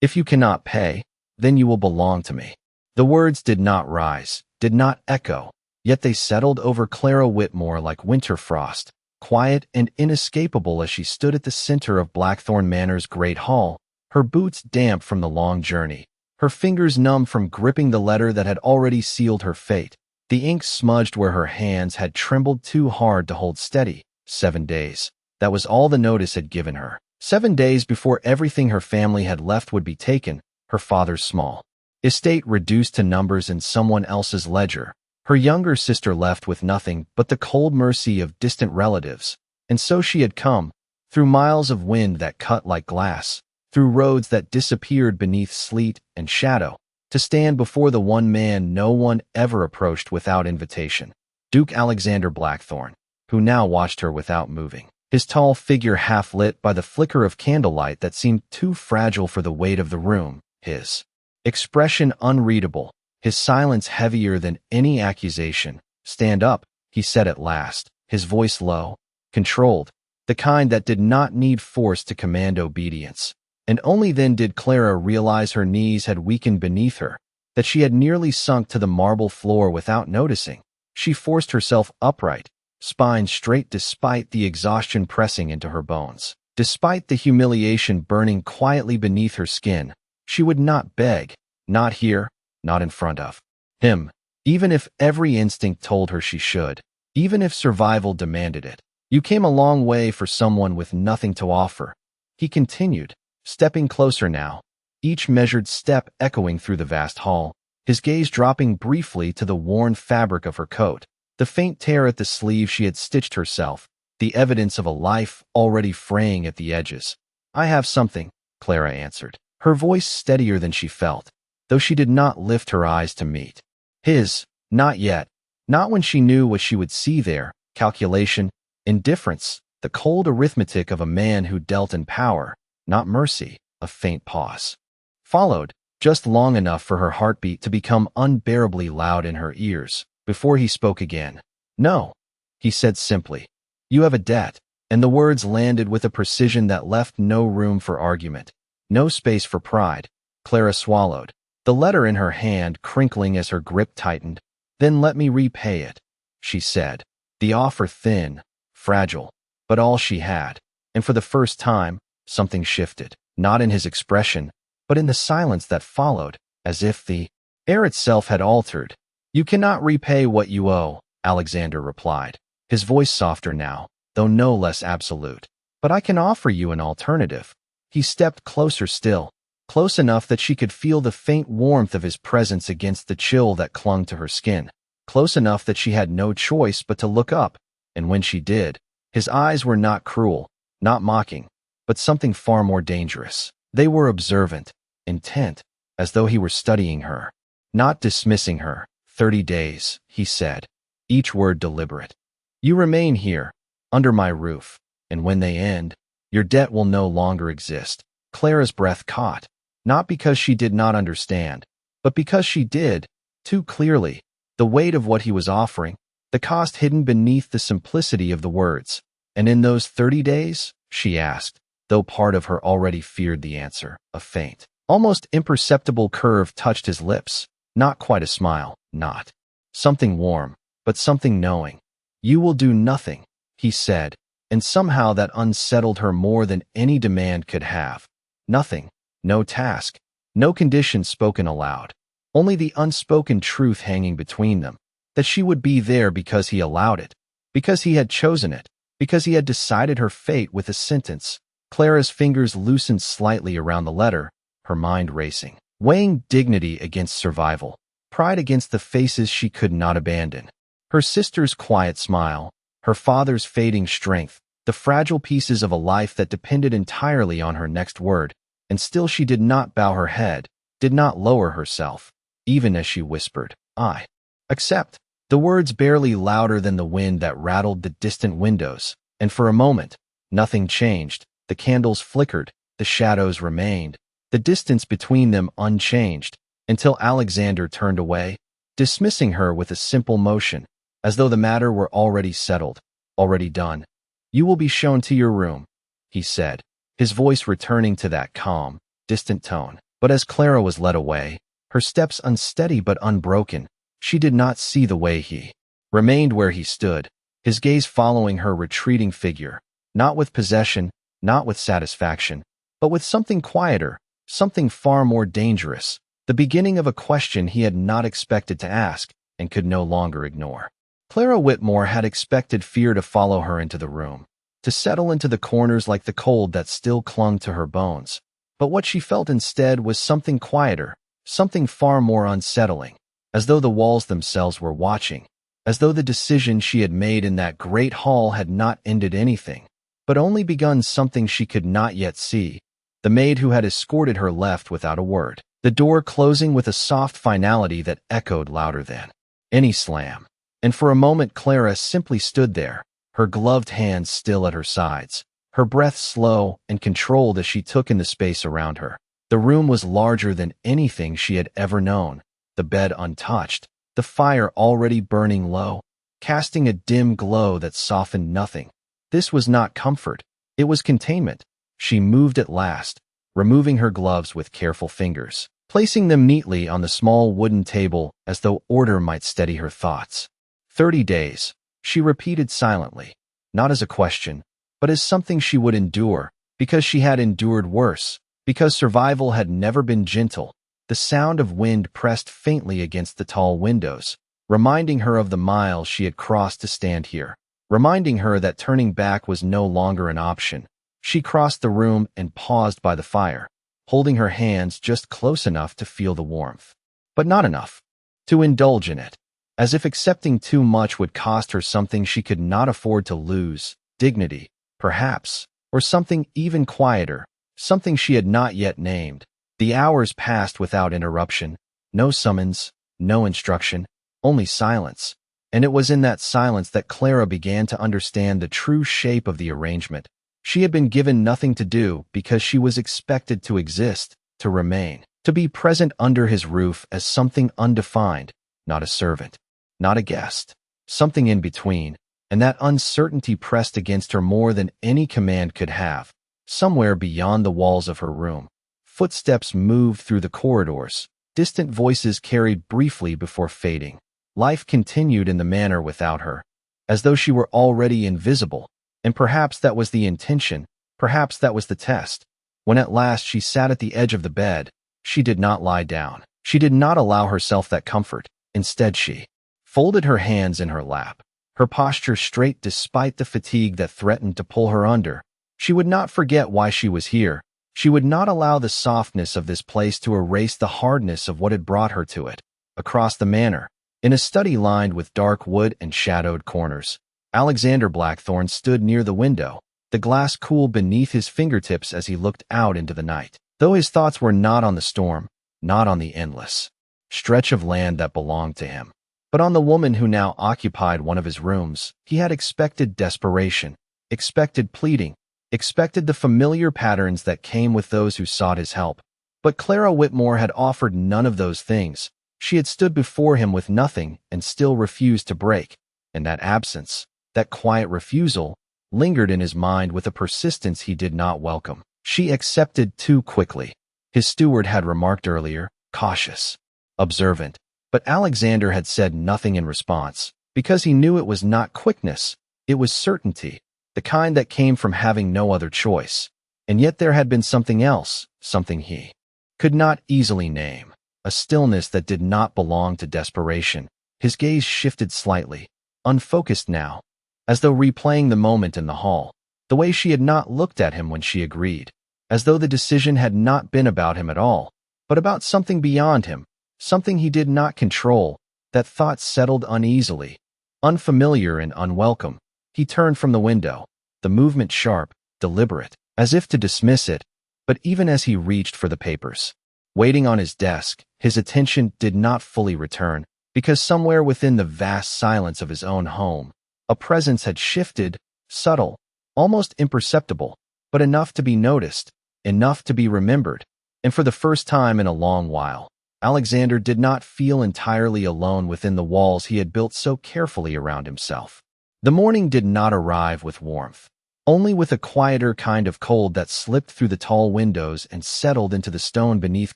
If you cannot pay, then you will belong to me. The words did not rise, did not echo, yet they settled over Clara Whitmore like winter frost, quiet and inescapable as she stood at the center of Blackthorn Manor's great hall, her boots damp from the long journey, her fingers numb from gripping the letter that had already sealed her fate, the ink smudged where her hands had trembled too hard to hold steady. 7 days. That was all the notice had given her. 7 days before everything her family had left would be taken, her father's small estate reduced to numbers in someone else's ledger, her younger sister left with nothing but the cold mercy of distant relatives. And so she had come, through miles of wind that cut like glass, through roads that disappeared beneath sleet and shadow, to stand before the one man no one ever approached without invitation, Duke Alexander Blackthorn, who now watched her without moving, his tall figure half lit by the flicker of candlelight that seemed too fragile for the weight of the room, his expression unreadable, his silence heavier than any accusation. "Stand up," he said at last, his voice low, controlled, the kind that did not need force to command obedience. And only then did Clara realize her knees had weakened beneath her, that she had nearly sunk to the marble floor without noticing. She forced herself upright, spine straight despite the exhaustion pressing into her bones. Despite the humiliation burning quietly beneath her skin, she would not beg, not here, not in front of him, even if every instinct told her she should, even if survival demanded it. "You came a long way for someone with nothing to offer," he continued, stepping closer now, each measured step echoing through the vast hall, his gaze dropping briefly to the worn fabric of her coat, the faint tear at the sleeve she had stitched herself, the evidence of a life already fraying at the edges. "I have something," Clara answered, her voice steadier than she felt, though she did not lift her eyes to meet his. Not yet, not when she knew what she would see there: calculation, indifference, the cold arithmetic of a man who dealt in power, not mercy. A faint pause followed, just long enough for her heartbeat to become unbearably loud in her ears, before he spoke again. "No," he said simply. "You have a debt." And the words landed with a precision that left no room for argument, no space for pride. Clara swallowed, the letter in her hand crinkling as her grip tightened. "Then let me repay it," she said, the offer thin, fragile, but all she had. And for the first time, something shifted, not in his expression, but in the silence that followed, as if the air itself had altered. "You cannot repay what you owe," Alexander replied, his voice softer now, though no less absolute. "But I can offer you an alternative." He stepped closer still, close enough that she could feel the faint warmth of his presence against the chill that clung to her skin, close enough that she had no choice but to look up, and when she did, his eyes were not cruel, not mocking, but something far more dangerous. They were observant, intent, as though he were studying her, not dismissing her. 30 days, he said, each word deliberate. "You remain here, under my roof, and when they end, your debt will no longer exist." Clara's breath caught, not because she did not understand, but because she did, too clearly, the weight of what he was offering, the cost hidden beneath the simplicity of the words. "And in those 30 days?" she asked, though part of her already feared the answer. A faint, almost imperceptible curve touched his lips, not quite a smile, not something warm, but something knowing. "You will do nothing," he said, and somehow that unsettled her more than any demand could have. Nothing, no task, no condition spoken aloud, only the unspoken truth hanging between them, that she would be there because he allowed it, because he had chosen it, because he had decided her fate with a sentence. Clara's fingers loosened slightly around the letter, her mind racing, weighing dignity against survival, pride against the faces she could not abandon. Her sister's quiet smile, her father's fading strength, the fragile pieces of a life that depended entirely on her next word, and still she did not bow her head, did not lower herself, even as she whispered, "I accept." The words barely louder than the wind that rattled the distant windows, and for a moment, nothing changed. The candles flickered, the shadows remained, the distance between them unchanged, until Alexander turned away, dismissing her with a simple motion, as though the matter were already settled, already done. "You will be shown to your room," he said, his voice returning to that calm, distant tone. But as Clara was led away, her steps unsteady but unbroken, she did not see the way he remained where he stood, his gaze following her retreating figure, not with possession, not with satisfaction, but with something quieter, something far more dangerous, the beginning of a question he had not expected to ask and could no longer ignore. Clara Whitmore had expected fear to follow her into the room, to settle into the corners like the cold that still clung to her bones. But what she felt instead was something quieter, something far more unsettling, as though the walls themselves were watching, as though the decision she had made in that great hall had not ended anything, but only begun something she could not yet see. The maid who had escorted her left without a word, the door closing with a soft finality that echoed louder than any slam. And for a moment Clara simply stood there, her gloved hands still at her sides, her breath slow and controlled as she took in the space around her. The room was larger than anything she had ever known, the bed untouched, the fire already burning low, casting a dim glow that softened nothing. This was not comfort, it was containment. She moved at last, removing her gloves with careful fingers, placing them neatly on the small wooden table as though order might steady her thoughts. 30 days, she repeated silently, not as a question, but as something she would endure, because she had endured worse, because survival had never been gentle. The sound of wind pressed faintly against the tall windows, reminding her of the miles she had crossed to stand here, reminding her that turning back was no longer an option. She crossed the room and paused by the fire, holding her hands just close enough to feel the warmth, but not enough to indulge in it, as if accepting too much would cost her something she could not afford to lose, dignity, perhaps, or something even quieter, something she had not yet named. The hours passed without interruption, no summons, no instruction, only silence, and it was in that silence that Clara began to understand the true shape of the arrangement. She had been given nothing to do because she was expected to exist, to remain, to be present under his roof as something undefined, not a servant, not a guest, something in between, and that uncertainty pressed against her more than any command could have. Somewhere beyond the walls of her room, footsteps moved through the corridors, distant voices carried briefly before fading. Life continued in the manor without her, as though she were already invisible, and perhaps that was the intention, perhaps that was the test. When at last she sat at the edge of the bed, she did not lie down. She did not allow herself that comfort. Instead she folded her hands in her lap, her posture straight despite the fatigue that threatened to pull her under. She would not forget why she was here. She would not allow the softness of this place to erase the hardness of what had brought her to it. Across the manor, in a study lined with dark wood and shadowed corners, Alexander Blackthorne stood near the window, the glass cool beneath his fingertips as he looked out into the night. Though his thoughts were not on the storm, not on the endless stretch of land that belonged to him, but on the woman who now occupied one of his rooms, he had expected desperation, expected pleading, expected the familiar patterns that came with those who sought his help. But Clara Whitmore had offered none of those things. She had stood before him with nothing and still refused to break, and that absence, that quiet refusal, lingered in his mind with a persistence he did not welcome. She accepted too quickly. His steward had remarked earlier, cautious, observant, but Alexander had said nothing in response, because he knew it was not quickness, it was certainty, the kind that came from having no other choice. And yet there had been something else, something he could not easily name, a stillness that did not belong to desperation. His gaze shifted slightly, unfocused now, as though replaying the moment in the hall, the way she had not looked at him when she agreed, as though the decision had not been about him at all, but about something beyond him, something he did not control. That thought settled uneasily, unfamiliar and unwelcome. He turned from the window, the movement sharp, deliberate, as if to dismiss it, but even as he reached for the papers, waiting on his desk, his attention did not fully return, because somewhere within the vast silence of his own home, a presence had shifted, subtle, almost imperceptible, but enough to be noticed, enough to be remembered. And for the first time in a long while, Alexander did not feel entirely alone within the walls he had built so carefully around himself. The morning did not arrive with warmth. only with a quieter kind of cold that slipped through the tall windows and settled into the stone beneath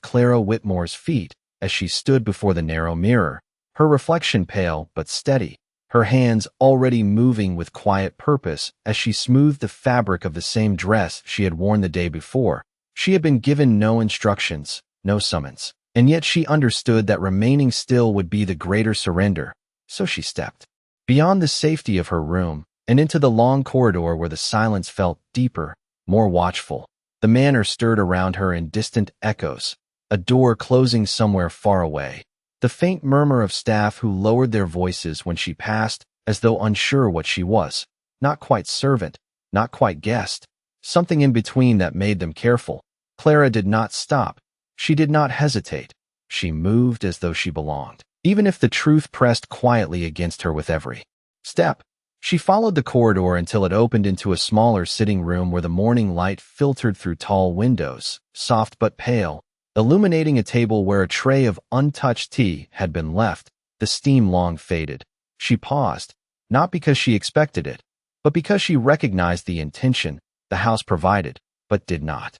Clara Whitmore's feet as she stood before the narrow mirror, her reflection pale but steady, her hands already moving with quiet purpose as she smoothed the fabric of the same dress she had worn the day before. She had been given no instructions, no summons, and yet she understood that remaining still would be the greater surrender, so she stepped beyond the safety of her room and into the long corridor where the silence felt deeper, more watchful. The manor stirred around her in distant echoes, a door closing somewhere far away, the faint murmur of staff who lowered their voices when she passed as though unsure what she was, not quite servant, not quite guest, something in between that made them careful. Clara did not stop. She did not hesitate. She moved as though she belonged, even if the truth pressed quietly against her with every step. She followed the corridor until it opened into a smaller sitting room where the morning light filtered through tall windows, soft but pale, illuminating a table where a tray of untouched tea had been left, the steam long faded. She paused, not because she expected it, but because she recognized the intention the house provided, but did not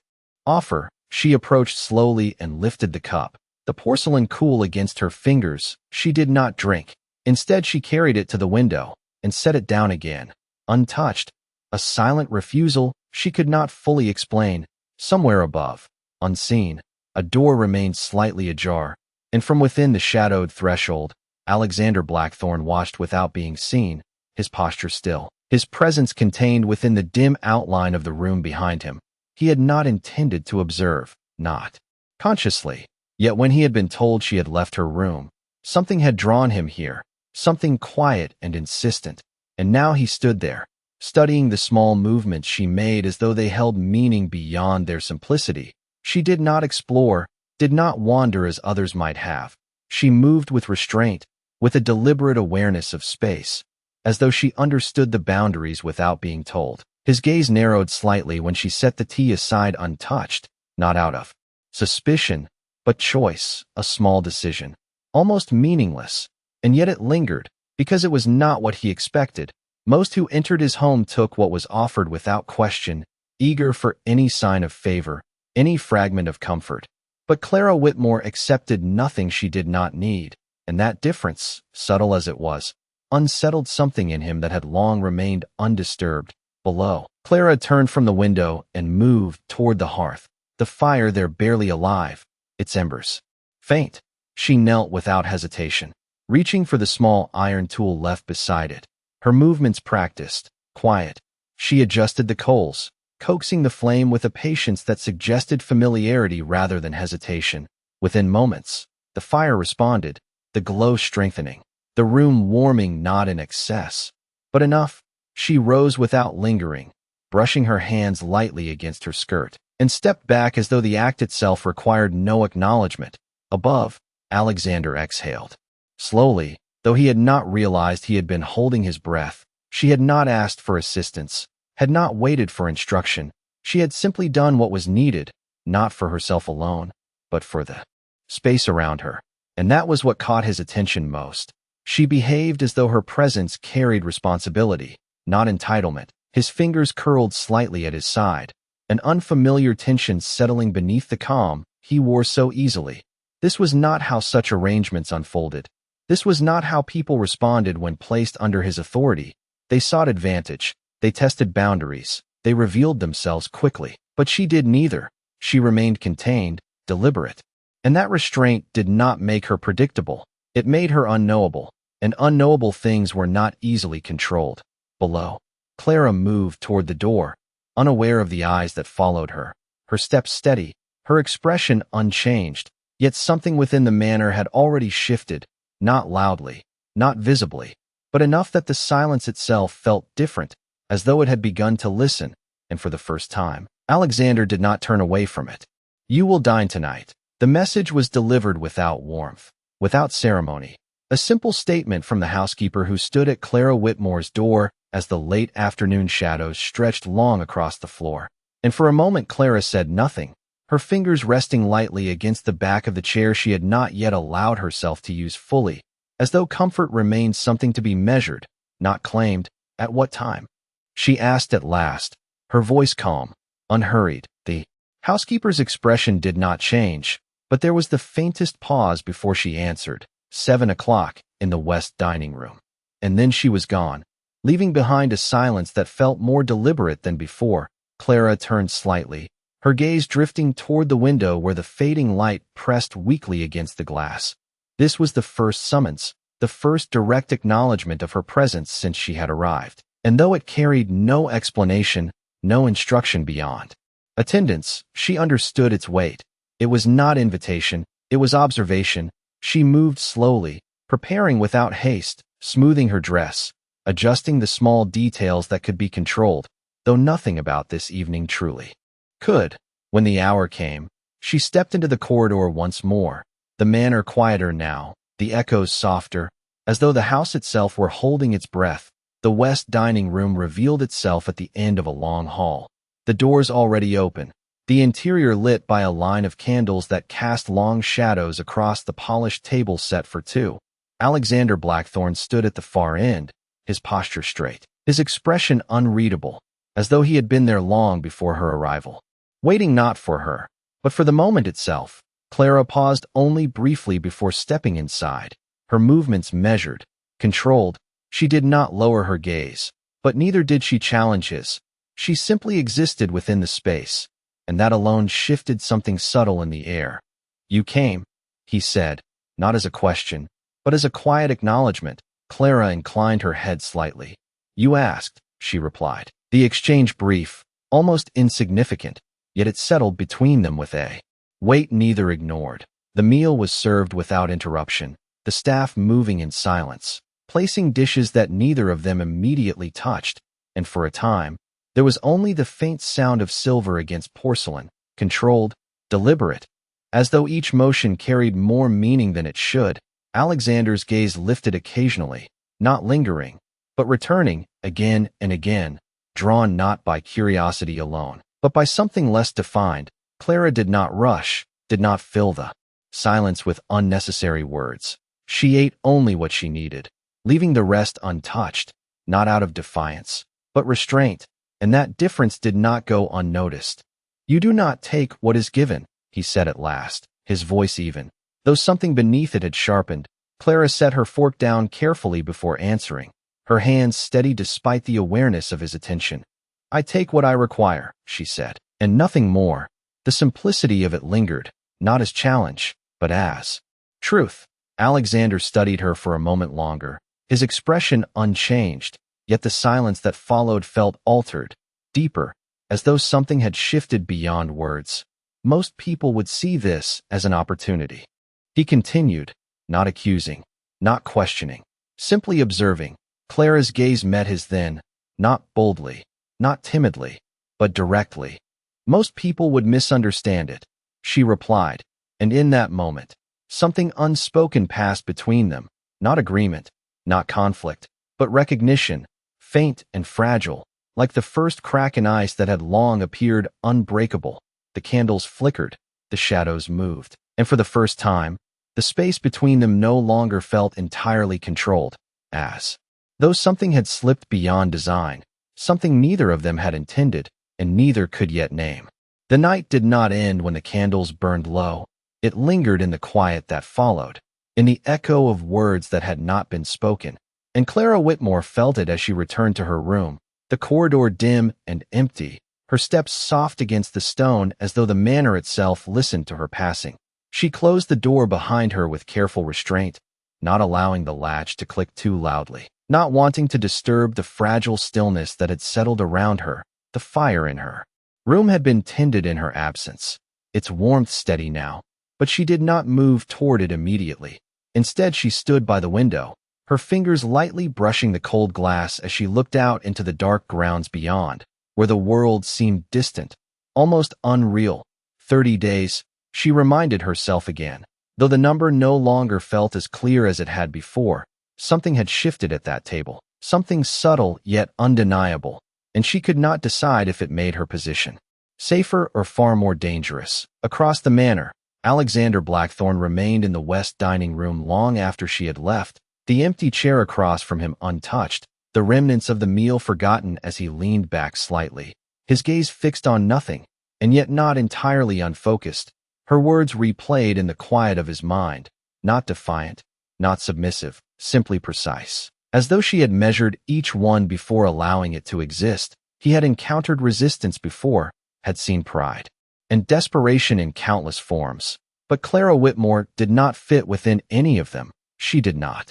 offer. She approached slowly and lifted the cup, the porcelain cool against her fingers. She did not drink. Instead, she carried it to the window and set it down again, untouched, a silent refusal she could not fully explain. Somewhere above, unseen, a door remained slightly ajar, and from within the shadowed threshold, Alexander Blackthorne watched without being seen, his posture still, his presence contained within the dim outline of the room behind him. He had not intended to observe, not consciously, yet when he had been told she had left her room, something had drawn him here, something quiet and insistent, and now he stood there, studying the small movements she made as though they held meaning beyond their simplicity. She did not explore, did not wander as others might have. She moved with restraint, with a deliberate awareness of space, as though she understood the boundaries without being told. His gaze narrowed slightly when she set the tea aside untouched, not out of suspicion, but choice, a small decision, almost meaningless, and yet it lingered, because it was not what he expected. Most who entered his home took what was offered without question, eager for any sign of favor, any fragment of comfort. But Clara Whitmore accepted nothing she did not need, and that difference, subtle as it was, unsettled something in him that had long remained undisturbed. Below, Clara turned from the window and moved toward the hearth, the fire there barely alive, its embers faint. She knelt without hesitation, reaching for the small iron tool left beside it, her movements practiced, quiet. She adjusted the coals, coaxing the flame with a patience that suggested familiarity rather than hesitation. Within moments, the fire responded, the glow strengthening, the room warming not in excess, but enough. She rose without lingering, brushing her hands lightly against her skirt, and stepped back as though the act itself required no acknowledgement. Above, Alexander exhaled. Slowly, though he had not realized he had been holding his breath. She had not asked for assistance, had not waited for instruction. She had simply done what was needed, not for herself alone, but for the space around her. And that was what caught his attention most. She behaved as though her presence carried responsibility, not entitlement. His fingers curled slightly at his side, an unfamiliar tension settling beneath the calm he wore so easily. This was not how such arrangements unfolded. This was not how people responded when placed under his authority. They sought advantage. They tested boundaries. They revealed themselves quickly. But she did neither. She remained contained, deliberate. And that restraint did not make her predictable. It made her unknowable, and unknowable things were not easily controlled. Below, Clara moved toward the door, unaware of the eyes that followed her, her steps steady, her expression unchanged. Yet something within the manor had already shifted, not loudly, not visibly, but enough that the silence itself felt different, as though it had begun to listen, and for the first time, Alexander did not turn away from it. "You will dine tonight." The message was delivered without warmth, without ceremony, a simple statement from the housekeeper who stood at Clara Whitmore's door as the late afternoon shadows stretched long across the floor. And for a moment Clara said nothing, her fingers resting lightly against the back of the chair she had not yet allowed herself to use fully, as though comfort remained something to be measured, not claimed. At what time? she asked at last, her voice calm, unhurried. The housekeeper's expression did not change, but there was the faintest pause before she answered. 7 o'clock in the west dining room. And then she was gone, leaving behind a silence that felt more deliberate than before. Clara turned slightly, her gaze drifting toward the window where the fading light pressed weakly against the glass. This was the first summons, the first direct acknowledgement of her presence since she had arrived. And though it carried no explanation, no instruction beyond attendance, she understood its weight. It was not invitation, it was observation. She moved slowly, preparing without haste, smoothing her dress, adjusting the small details that could be controlled, though nothing about this evening truly could. When the hour came, she stepped into the corridor once more, the manor quieter now, the echoes softer, as though the house itself were holding its breath. The west dining room revealed itself at the end of a long hall, the doors already open, the interior lit by a line of candles that cast long shadows across the polished table set for two. Alexander Blackthorne stood at the far end, his posture straight, his expression unreadable, as though he had been there long before her arrival. Waiting not for her, but for the moment itself. Clara paused only briefly before stepping inside, her movements measured, controlled. She did not lower her gaze, but neither did she challenge his. She simply existed within the space, and that alone shifted something subtle in the air. "You came," he said, not as a question, but as a quiet acknowledgement. Clara inclined her head slightly. "You asked," she replied. The exchange brief, almost insignificant, yet it settled between them with a weight neither ignored. The meal was served without interruption, the staff moving in silence, placing dishes that neither of them immediately touched, and for a time, there was only the faint sound of silver against porcelain, controlled, deliberate, as though each motion carried more meaning than it should. Alexander's gaze lifted occasionally, not lingering, but returning again and again, drawn not by curiosity alone, but by something less defined. Clara did not rush, did not fill the silence with unnecessary words. She ate only what she needed, leaving the rest untouched, not out of defiance, but restraint, and that difference did not go unnoticed. "You do not take what is given," he said at last, his voice even, though something beneath it had sharpened. Clara set her fork down carefully before answering, her hands steady despite the awareness of his attention. "I take what I require," she said, and nothing more. The simplicity of it lingered, not as challenge, but as truth. Alexander studied her for a moment longer, his expression unchanged, yet the silence that followed felt altered, deeper, as though something had shifted beyond words. Most people would see this as an opportunity. He continued, not accusing, not questioning, simply observing. Clara's gaze met his then, not boldly, not timidly, but directly. "Most people would misunderstand it," she replied, and in that moment, something unspoken passed between them, not agreement, not conflict, but recognition, faint and fragile, like the first crack in ice that had long appeared unbreakable. The candles flickered, the shadows moved, and for the first time, the space between them no longer felt entirely controlled, as though something had slipped beyond design, something neither of them had intended, and neither could yet name. The night did not end when the candles burned low. It lingered in the quiet that followed, in the echo of words that had not been spoken, and Clara Whitmore felt it as she returned to her room, the corridor dim and empty, her steps soft against the stone as though the manor itself listened to her passing. She closed the door behind her with careful restraint, not allowing the latch to click too loudly, not wanting to disturb the fragile stillness that had settled around her. The fire in her room had been tended in her absence, its warmth steady now, but she did not move toward it immediately. Instead, she stood by the window, her fingers lightly brushing the cold glass as she looked out into the dark grounds beyond, where the world seemed distant, almost unreal. 30 days, she reminded herself again. Though the number no longer felt as clear as it had before, something had shifted at that table, something subtle yet undeniable, and she could not decide if it made her position safer or far more dangerous. Across the manor, Alexander Blackthorne remained in the west dining room long after she had left, the empty chair across from him untouched, the remnants of the meal forgotten as he leaned back slightly, his gaze fixed on nothing, and yet not entirely unfocused. Her words replayed in the quiet of his mind, not defiant, not submissive, simply precise. As though she had measured each one before allowing it to exist, he had encountered resistance before, had seen pride and desperation in countless forms. But Clara Whitmore did not fit within any of them. She did not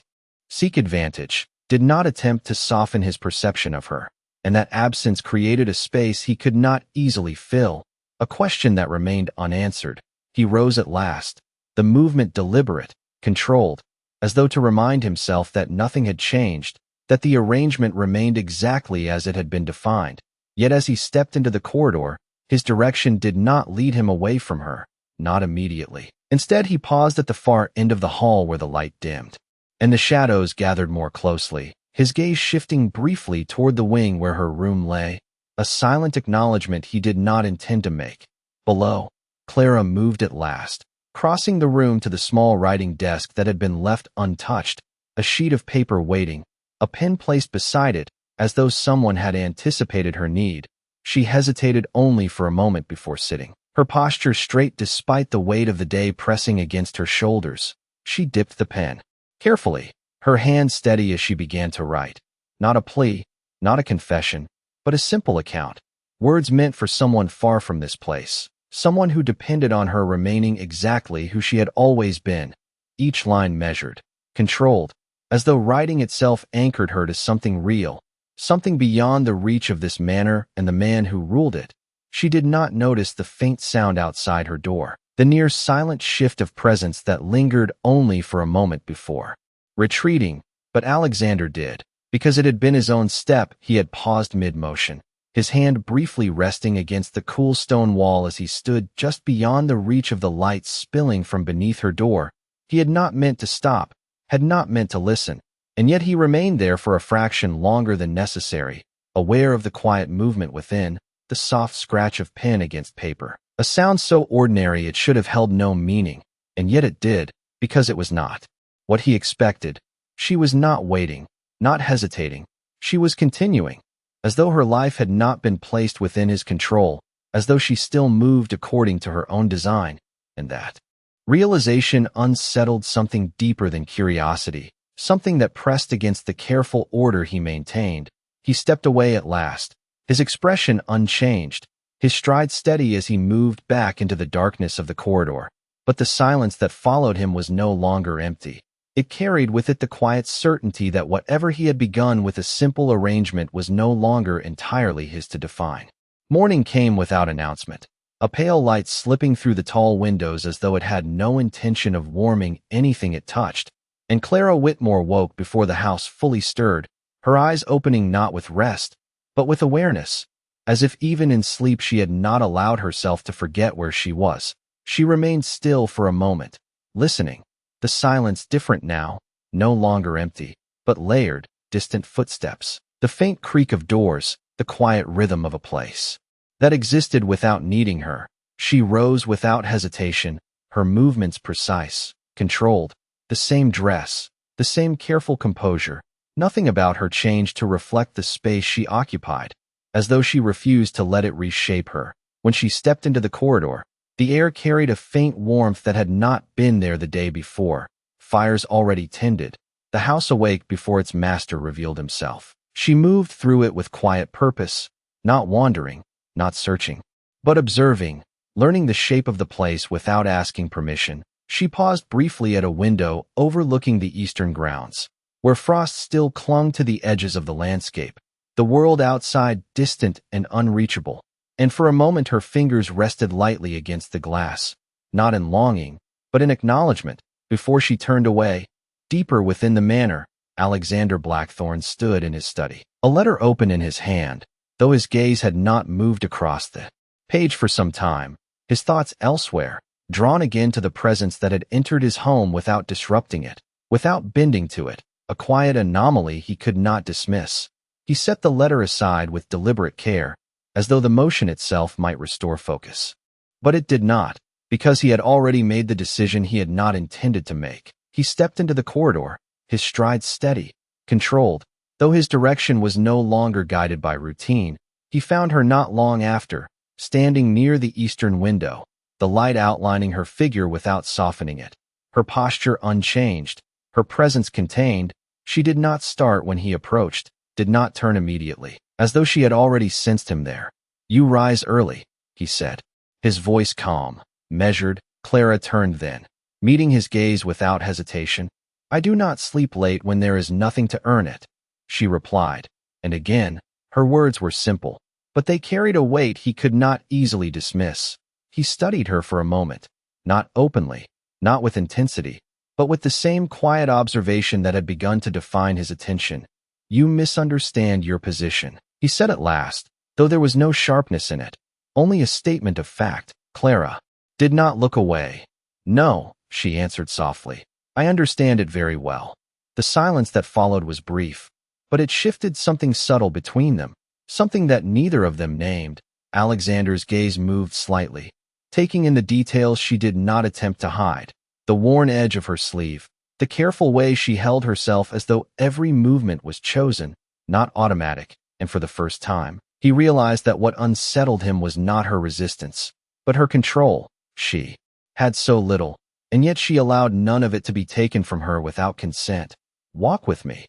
seek advantage, did not attempt to soften his perception of her, and that absence created a space he could not easily fill, a question that remained unanswered. He rose at last, the movement deliberate, controlled, as though to remind himself that nothing had changed, that the arrangement remained exactly as it had been defined. Yet as he stepped into the corridor, his direction did not lead him away from her, not immediately. Instead, he paused at the far end of the hall where the light dimmed, and the shadows gathered more closely, his gaze shifting briefly toward the wing where her room lay, a silent acknowledgement he did not intend to make. Below, Clara moved at last, crossing the room to the small writing desk that had been left untouched, a sheet of paper waiting, a pen placed beside it, as though someone had anticipated her need. She hesitated only for a moment before sitting, her posture straight despite the weight of the day pressing against her shoulders. She dipped the pen carefully, her hand steady as she began to write. Not a plea, not a confession, but a simple account. Words meant for someone far from this place, someone who depended on her remaining exactly who she had always been. Each line measured, controlled, as though writing itself anchored her to something real, something beyond the reach of this manor and the man who ruled it. She did not notice the faint sound outside her door, the near silent shift of presence that lingered only for a moment before retreating, but Alexander did. Because it had been his own step, he had paused mid-motion, his hand briefly resting against the cool stone wall as he stood just beyond the reach of the light spilling from beneath her door. He had not meant to stop, had not meant to listen, and yet he remained there for a fraction longer than necessary, aware of the quiet movement within, the soft scratch of pen against paper. A sound so ordinary it should have held no meaning, and yet it did, because it was not what he expected. She was not waiting, not hesitating. She was continuing, as though her life had not been placed within his control, as though she still moved according to her own design, and that realization unsettled something deeper than curiosity, something that pressed against the careful order he maintained. He stepped away at last, his expression unchanged, his stride steady as he moved back into the darkness of the corridor. But the silence that followed him was no longer empty. It carried with it the quiet certainty that whatever he had begun with a simple arrangement was no longer entirely his to define. Morning came without announcement, a pale light slipping through the tall windows as though it had no intention of warming anything it touched, and Clara Whitmore woke before the house fully stirred, her eyes opening not with rest, but with awareness, as if even in sleep she had not allowed herself to forget where she was. She remained still for a moment, listening. The silence different now, no longer empty, but layered, distant footsteps, the faint creak of doors, the quiet rhythm of a place that existed without needing her. She rose without hesitation, her movements precise, controlled, the same dress, the same careful composure. Nothing about her changed to reflect the space she occupied, as though she refused to let it reshape her. When she stepped into the corridor, the air carried a faint warmth that had not been there the day before. Fires already tended, the house awake before its master revealed himself. She moved through it with quiet purpose, not wandering, not searching, but observing, learning the shape of the place without asking permission. She paused briefly at a window overlooking the eastern grounds, where frost still clung to the edges of the landscape, the world outside distant and unreachable. And for a moment her fingers rested lightly against the glass, not in longing, but in acknowledgement, before she turned away. Deeper within the manor, Alexander Blackthorne stood in his study, a letter open in his hand, though his gaze had not moved across the page for some time, his thoughts elsewhere, drawn again to the presence that had entered his home without disrupting it, without bending to it, a quiet anomaly he could not dismiss. He set the letter aside with deliberate care, as though the motion itself might restore focus. But it did not, because he had already made the decision he had not intended to make. He stepped into the corridor, his stride steady, controlled, Though his direction was no longer guided by routine, he found her not long after, standing near the eastern window, the light outlining her figure without softening it. Her posture unchanged, her presence contained. She did not start when he approached, did not turn immediately, as though she had already sensed him there. "You rise early," he said, his voice calm, measured. Clara turned then, meeting his gaze without hesitation. "I do not sleep late when there is nothing to earn it," she replied, and again, her words were simple, but they carried a weight he could not easily dismiss. He studied her for a moment, not openly, not with intensity, but with the same quiet observation that had begun to define his attention. "You misunderstand your position," he said at last, though there was no sharpness in it, only a statement of fact. Clara did not look away. "No," she answered softly. "I understand it very well." The silence that followed was brief, but it shifted something subtle between them, something that neither of them named. Alexander's gaze moved slightly, taking in the details she did not attempt to hide. The worn edge of her sleeve, the careful way she held herself as though every movement was chosen, not automatic, and for the first time, he realized that what unsettled him was not her resistance, but her control. She had so little, and yet she allowed none of it to be taken from her without consent. "Walk with me,"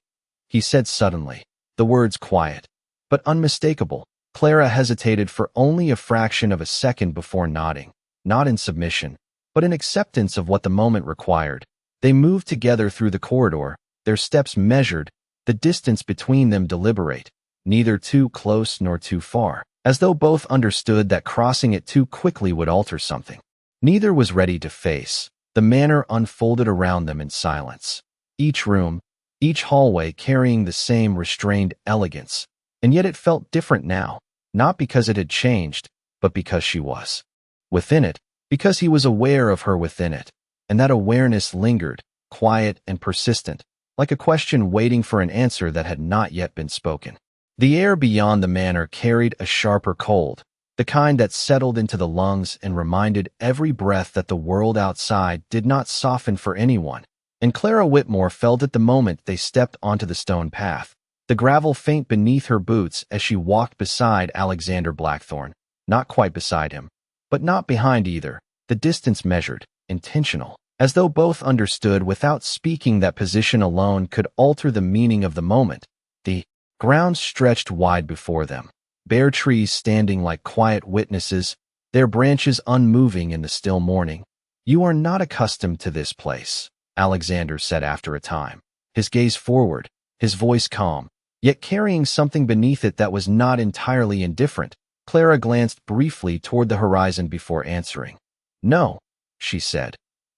he said suddenly, the words quiet, but unmistakable. Clara hesitated for only a fraction of a second before nodding, not in submission, but in acceptance of what the moment required. They moved together through the corridor, their steps measured, the distance between them deliberate, neither too close nor too far, as though both understood that crossing it too quickly would alter something. Neither was ready to face. The manor unfolded around them in silence. Each room, each hallway carrying the same restrained elegance, and yet it felt different now, not because it had changed, but because she was within it, because he was aware of her within it, and that awareness lingered, quiet and persistent, like a question waiting for an answer that had not yet been spoken. The air beyond the manor carried a sharper cold, the kind that settled into the lungs and reminded every breath that the world outside did not soften for anyone, and Clara Whitmore felt it the moment they stepped onto the stone path, the gravel faint beneath her boots as she walked beside Alexander Blackthorne, not quite beside him, but not behind either, the distance measured, intentional, as though both understood without speaking that position alone could alter the meaning of the moment. The ground stretched wide before them, bare trees standing like quiet witnesses, their branches unmoving in the still morning. "You are not accustomed to this place," Alexander said after a time, his gaze forward, his voice calm, yet carrying something beneath it that was not entirely indifferent. Clara glanced briefly toward the horizon before answering. "No," she said,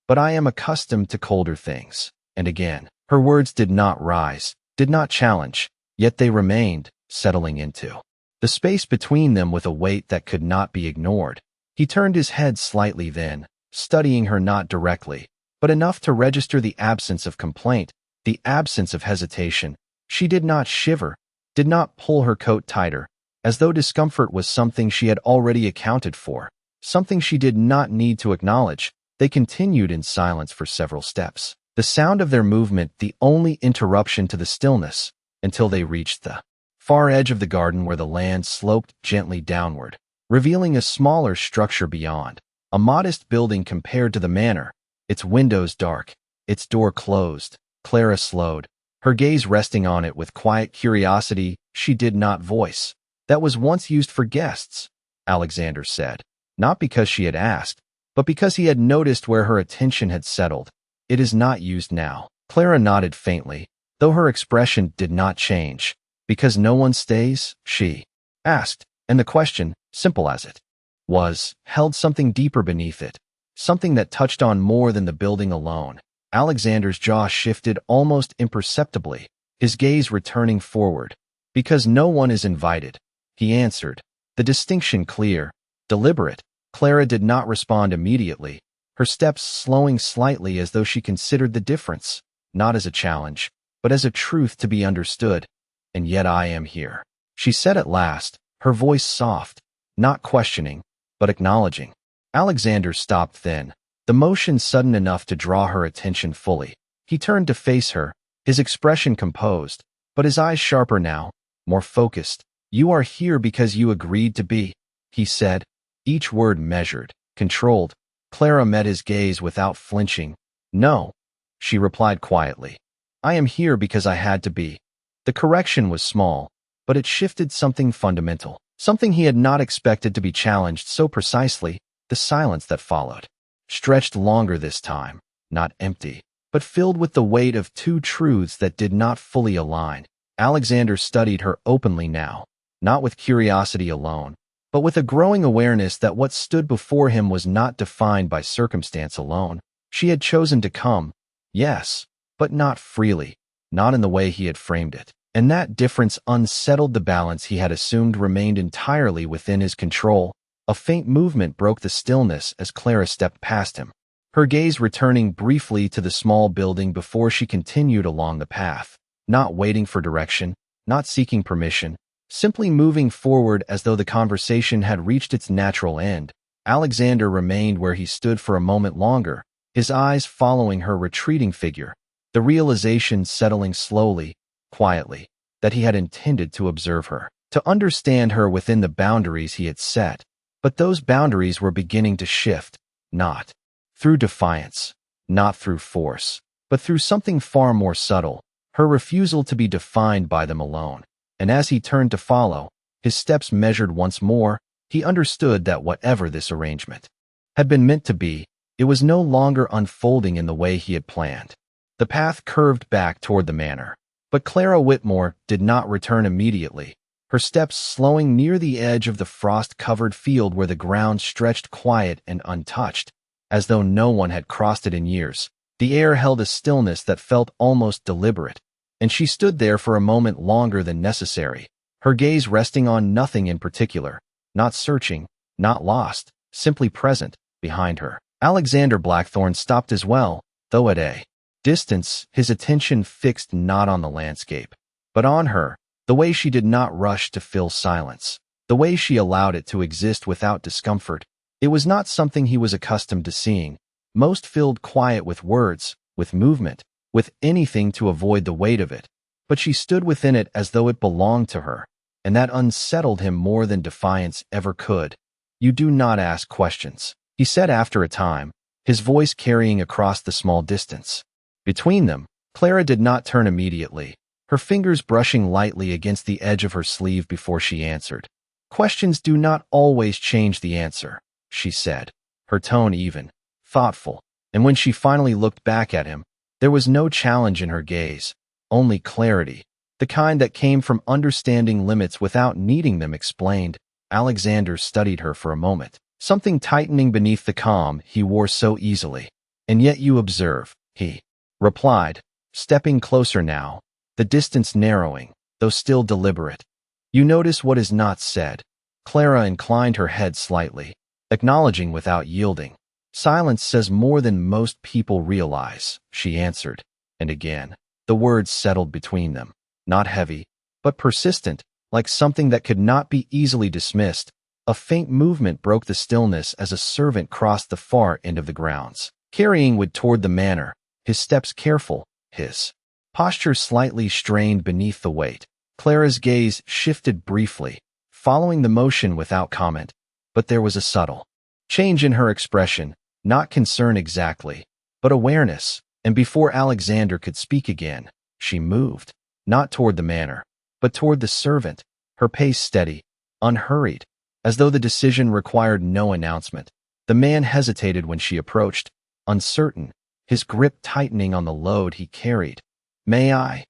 "but I am accustomed to colder things." And again, her words did not rise, did not challenge, yet they remained, settling into the space between them with a weight that could not be ignored. He turned his head slightly then, studying her not directly, but enough to register the absence of complaint, the absence of hesitation. She did not shiver, did not pull her coat tighter, as though discomfort was something she had already accounted for, something she did not need to acknowledge. They continued in silence for several steps, the sound of their movement the only interruption to the stillness, until they reached the far edge of the garden where the land sloped gently downward, revealing a smaller structure beyond, a modest building compared to the manor, its windows dark, its door closed. Clara slowed, her gaze resting on it with quiet curiosity she did not voice. "That was once used for guests," Alexander said, not because she had asked, but because he had noticed where her attention had settled. "It is not used now." Clara nodded faintly, though her expression did not change. "Because no one stays?" she asked, and the question, simple as it was, held something deeper beneath it, something that touched on more than the building alone. Alexander's jaw shifted almost imperceptibly, his gaze returning forward. "Because no one is invited," he answered, the distinction clear, deliberate. Clara did not respond immediately, her steps slowing slightly as though she considered the difference, not as a challenge, but as a truth to be understood. "And yet I am here," she said at last, her voice soft, not questioning, but acknowledging. Alexander stopped then, the motion sudden enough to draw her attention fully. He turned to face her, his expression composed, but his eyes sharper now, more focused. "You are here because you agreed to be," he said, each word measured, controlled. Clara met his gaze without flinching. "No," she replied quietly. "I am here because I had to be." The correction was small, but it shifted something fundamental, something he had not expected to be challenged so precisely. The silence that followed stretched longer this time, not empty, but filled with the weight of two truths that did not fully align. Alexander studied her openly now, not with curiosity alone, but with a growing awareness that what stood before him was not defined by circumstance alone. She had chosen to come, yes, but not freely, not in the way he had framed it. And that difference unsettled the balance he had assumed remained entirely within his control. A faint movement broke the stillness as Clara stepped past him, her gaze returning briefly to the small building before she continued along the path, not waiting for direction, not seeking permission, simply moving forward as though the conversation had reached its natural end. Alexander remained where he stood for a moment longer, his eyes following her retreating figure, the realization settling slowly, quietly, that he had intended to observe her, to understand her within the boundaries he had set. But those boundaries were beginning to shift, not through defiance, not through force, but through something far more subtle, her refusal to be defined by them alone. And as he turned to follow, his steps measured once more, he understood that whatever this arrangement had been meant to be, it was no longer unfolding in the way he had planned. The path curved back toward the manor, but Clara Whitmore did not return immediately, her steps slowing near the edge of the frost-covered field where the ground stretched quiet and untouched, as though no one had crossed it in years. The air held a stillness that felt almost deliberate, and she stood there for a moment longer than necessary, her gaze resting on nothing in particular, not searching, not lost, simply present, behind her. Alexander Blackthorne stopped as well, though at a distance, his attention fixed not on the landscape, but on her, the way she did not rush to fill silence, the way she allowed it to exist without discomfort. It was not something he was accustomed to seeing, most filled quiet with words, with movement, with anything to avoid the weight of it, but she stood within it as though it belonged to her, and that unsettled him more than defiance ever could. "You do not ask questions," he said after a time, his voice carrying across the small distance. Between them, Clara did not turn immediately, her fingers brushing lightly against the edge of her sleeve before she answered. "Questions do not always change the answer," she said, her tone even, thoughtful, and when she finally looked back at him, there was no challenge in her gaze, only clarity, the kind that came from understanding limits without needing them explained. Alexander studied her for a moment, something tightening beneath the calm he wore so easily. "And yet you observe," he replied, stepping closer now, the distance narrowing, though still deliberate. "You notice what is not said." Clara inclined her head slightly, acknowledging without yielding. "Silence says more than most people realize," she answered, and again, the words settled between them, not heavy, but persistent, like something that could not be easily dismissed. A faint movement broke the stillness as a servant crossed the far end of the grounds, carrying wood toward the manor, his steps careful, his posture slightly strained beneath the weight. Clara's gaze shifted briefly, following the motion without comment, but there was a subtle change in her expression, not concern exactly, but awareness, and before Alexander could speak again, she moved, not toward the manor, but toward the servant, her pace steady, unhurried, as though the decision required no announcement. The man hesitated when she approached, uncertain, his grip tightening on the load he carried. "May I?"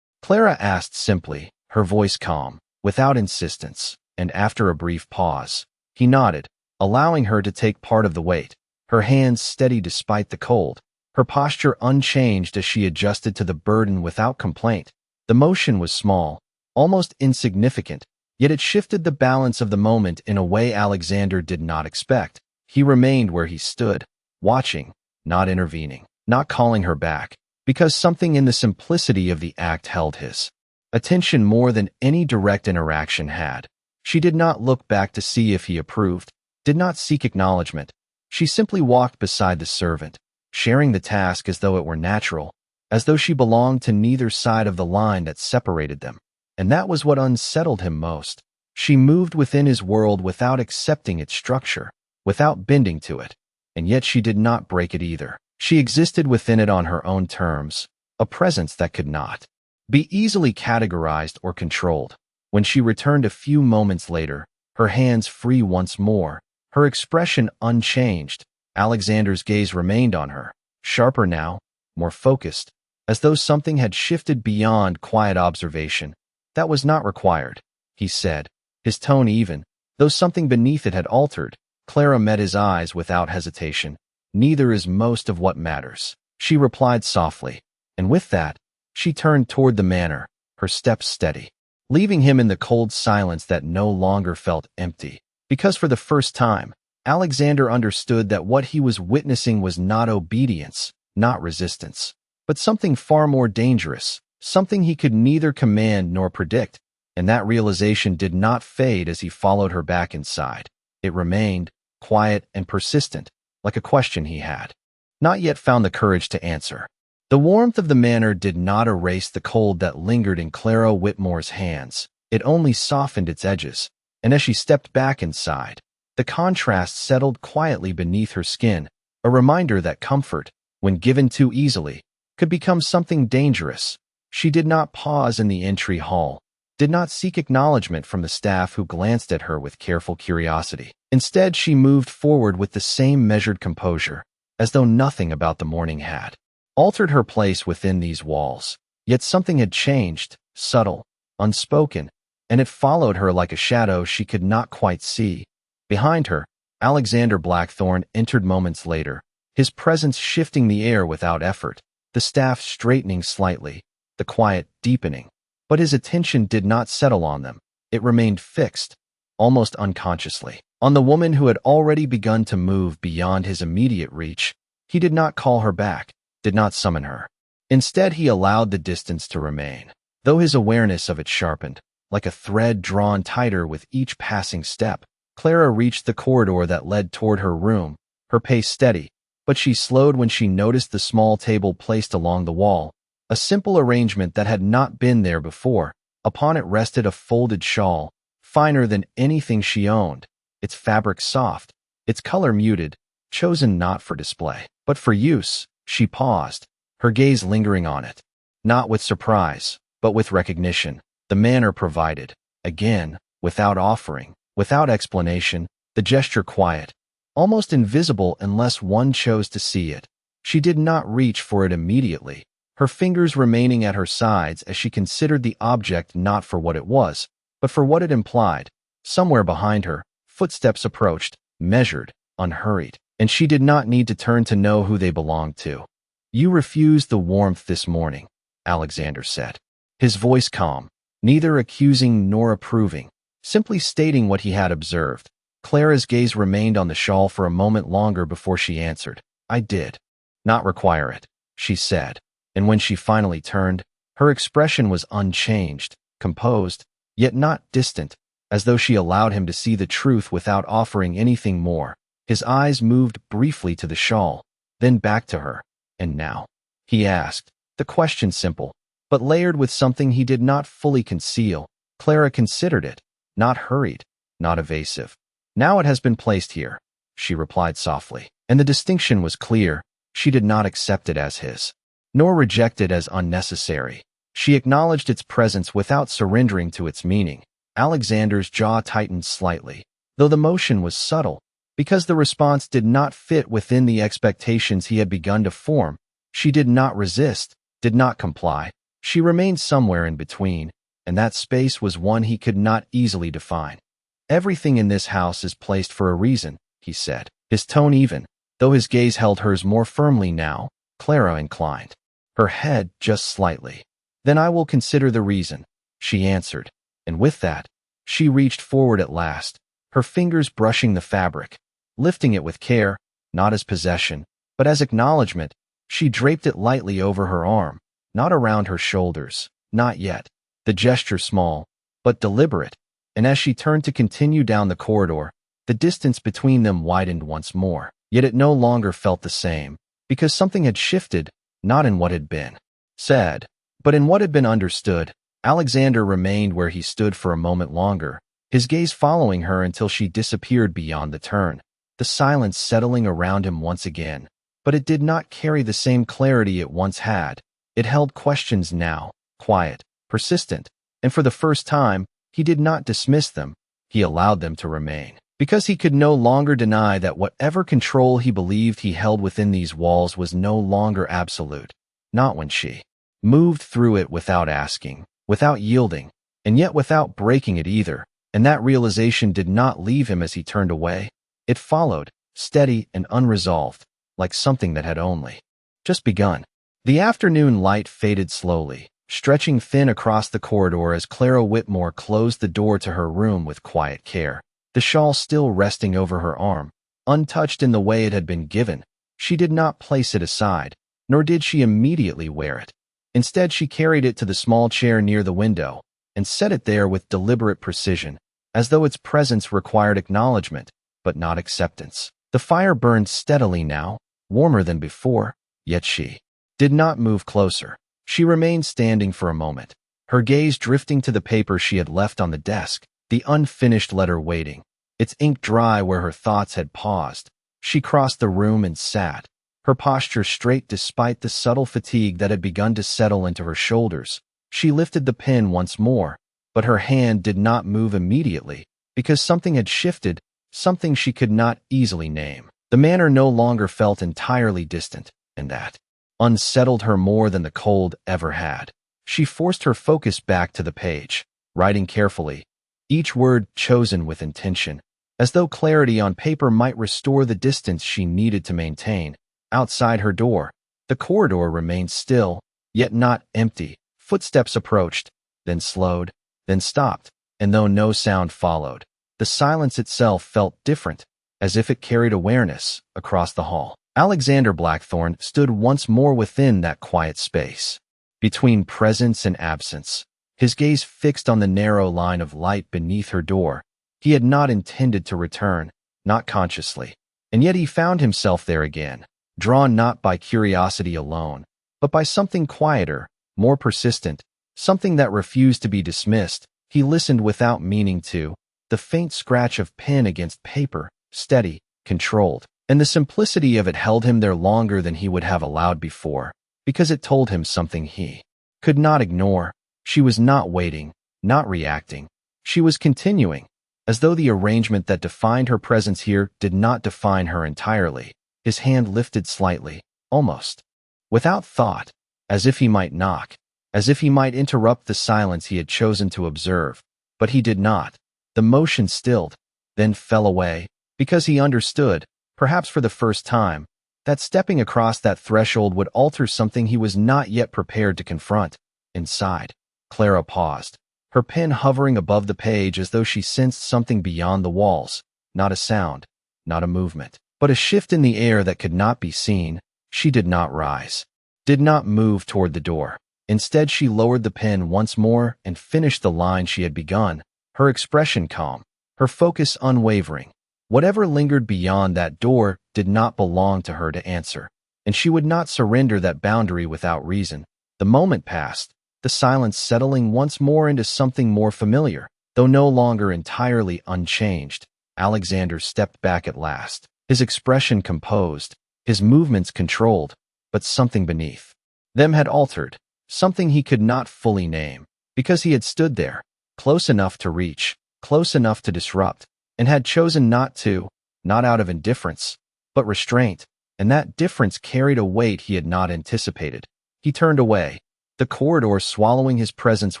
Clara asked simply, her voice calm, without insistence, and after a brief pause, he nodded, allowing her to take part of the weight, her hands steady despite the cold, her posture unchanged as she adjusted to the burden without complaint. The motion was small, almost insignificant, yet it shifted the balance of the moment in a way Alexander did not expect. He remained where he stood, watching, not intervening, not calling her back, because something in the simplicity of the act held his attention more than any direct interaction had. She did not look back to see if he approved, did not seek acknowledgement. She simply walked beside the servant, sharing the task as though it were natural, as though she belonged to neither side of the line that separated them. And that was what unsettled him most. She moved within his world without accepting its structure, without bending to it, and yet she did not break it either. She existed within it on her own terms, a presence that could not be easily categorized or controlled. When she returned a few moments later, her hands free once more, her expression unchanged, Alexander's gaze remained on her, sharper now, more focused, as though something had shifted beyond quiet observation. That was not required, he said, his tone even, though something beneath it had altered. Clara met his eyes without hesitation. Neither is most of what matters, she replied softly, and with that, she turned toward the manor, her steps steady, leaving him in the cold silence that no longer felt empty. Because for the first time, Alexander understood that what he was witnessing was not obedience, not resistance, but something far more dangerous, something he could neither command nor predict, and that realization did not fade as he followed her back inside. It remained, quiet and persistent, like a question he had not yet found the courage to answer. The warmth of the manor did not erase the cold that lingered in Clara Whitmore's hands. It only softened its edges, and as she stepped back inside, the contrast settled quietly beneath her skin, a reminder that comfort, when given too easily, could become something dangerous. She did not pause in the entry hall, did not seek acknowledgement from the staff who glanced at her with careful curiosity. Instead, she moved forward with the same measured composure, as though nothing about the morning had altered her place within these walls. Yet something had changed, subtle, unspoken, and it followed her like a shadow she could not quite see. Behind her, Alexander Blackthorne entered moments later, his presence shifting the air without effort, the staff straightening slightly, the quiet deepening. But his attention did not settle on them. It remained fixed, almost unconsciously, on the woman who had already begun to move beyond his immediate reach. He did not call her back, did not summon her. Instead, he allowed the distance to remain, though his awareness of it sharpened, like a thread drawn tighter with each passing step. Clara reached the corridor that led toward her room, her pace steady, but she slowed when she noticed the small table placed along the wall, a simple arrangement that had not been there before. Upon it rested a folded shawl, finer than anything she owned, its fabric soft, its color muted, chosen not for display, but for use. She paused, her gaze lingering on it, not with surprise, but with recognition. The manor provided, again, without offering, without explanation, the gesture quiet, almost invisible unless one chose to see it. She did not reach for it immediately, her fingers remaining at her sides as she considered the object not for what it was, but for what it implied. Somewhere behind her, footsteps approached, measured, unhurried, and she did not need to turn to know who they belonged to. "You refused the warmth this morning," Alexander said, his voice calm, neither accusing nor approving, simply stating what he had observed. Clara's gaze remained on the shawl for a moment longer before she answered. "I did not require it," she said, and when she finally turned, her expression was unchanged, composed, yet not distant, as though she allowed him to see the truth without offering anything more. His eyes moved briefly to the shawl, then back to her. "And now?" he asked, the question simple, but layered with something he did not fully conceal. Clara considered it, not hurried, not evasive. "Now it has been placed here," she replied softly, and the distinction was clear. She did not accept it as his, nor reject it as unnecessary. She acknowledged its presence without surrendering to its meaning. Alexander's jaw tightened slightly, though the motion was subtle, because the response did not fit within the expectations he had begun to form. She did not resist, did not comply. She remained somewhere in between, and that space was one he could not easily define. "Everything in this house is placed for a reason," he said, his tone even, though his gaze held hers more firmly now. Clara inclined her head just slightly. "Then I will consider the reason," she answered, and with that, she reached forward at last, her fingers brushing the fabric, lifting it with care, not as possession, but as acknowledgement. She draped it lightly over her arm, not around her shoulders, not yet. The gesture small, but deliberate, and as she turned to continue down the corridor, the distance between them widened once more. Yet it no longer felt the same, because something had shifted, not in what had been, said. But in what had been understood, Alexander remained where he stood for a moment longer, his gaze following her until she disappeared beyond the turn, the silence settling around him once again. But it did not carry the same clarity it once had. It held questions now, quiet, persistent, and for the first time, he did not dismiss them, he allowed them to remain. Because he could no longer deny that whatever control he believed he held within these walls was no longer absolute. Not when she moved through it without asking, without yielding, and yet without breaking it either. And that realization did not leave him as he turned away. It followed, steady and unresolved, like something that had only just begun. The afternoon light faded slowly, stretching thin across the corridor as Clara Whitmore closed the door to her room with quiet care, the shawl still resting over her arm, untouched in the way it had been given. She did not place it aside, nor did she immediately wear it. Instead, she carried it to the small chair near the window and set it there with deliberate precision, as though its presence required acknowledgement, but not acceptance. The fire burned steadily now, warmer than before, yet she did not move closer. She remained standing for a moment, her gaze drifting to the paper she had left on the desk, the unfinished letter waiting, its ink dry where her thoughts had paused. She crossed the room and sat, her posture straight despite the subtle fatigue that had begun to settle into her shoulders. She lifted the pen once more, but her hand did not move immediately, because something had shifted, something she could not easily name. The manor no longer felt entirely distant, and that unsettled her more than the cold ever had. She forced her focus back to the page, writing carefully, each word chosen with intention, as though clarity on paper might restore the distance she needed to maintain. Outside her door, the corridor remained still, yet not empty. Footsteps approached, then slowed, then stopped, and though no sound followed, the silence itself felt different, as if it carried awareness across the hall. Alexander Blackthorne stood once more within that quiet space, between presence and absence, his gaze fixed on the narrow line of light beneath her door. He had not intended to return, not consciously, and yet he found himself there again, drawn not by curiosity alone, but by something quieter, more persistent, something that refused to be dismissed. He listened without meaning to, the faint scratch of pen against paper, steady, controlled, and the simplicity of it held him there longer than he would have allowed before, because it told him something he could not ignore. She was not waiting, not reacting. She was continuing, as though the arrangement that defined her presence here did not define her entirely. His hand lifted slightly, almost without thought, as if he might knock, as if he might interrupt the silence he had chosen to observe. But he did not. The motion stilled, then fell away, because he understood, perhaps for the first time, that stepping across that threshold would alter something he was not yet prepared to confront. Inside, Clara paused, her pen hovering above the page as though she sensed something beyond the walls, not a sound, not a movement, but a shift in the air that could not be seen. She did not rise, did not move toward the door. Instead, she lowered the pen once more and finished the line she had begun, her expression calm, her focus unwavering. Whatever lingered beyond that door did not belong to her to answer, and she would not surrender that boundary without reason. The moment passed, the silence settling once more into something more familiar, though no longer entirely unchanged. Alexander stepped back at last, his expression composed, his movements controlled, but something beneath them had altered, something he could not fully name, because he had stood there, close enough to reach, close enough to disrupt, and had chosen not to, not out of indifference, but restraint, and that difference carried a weight he had not anticipated. He turned away, the corridor swallowing his presence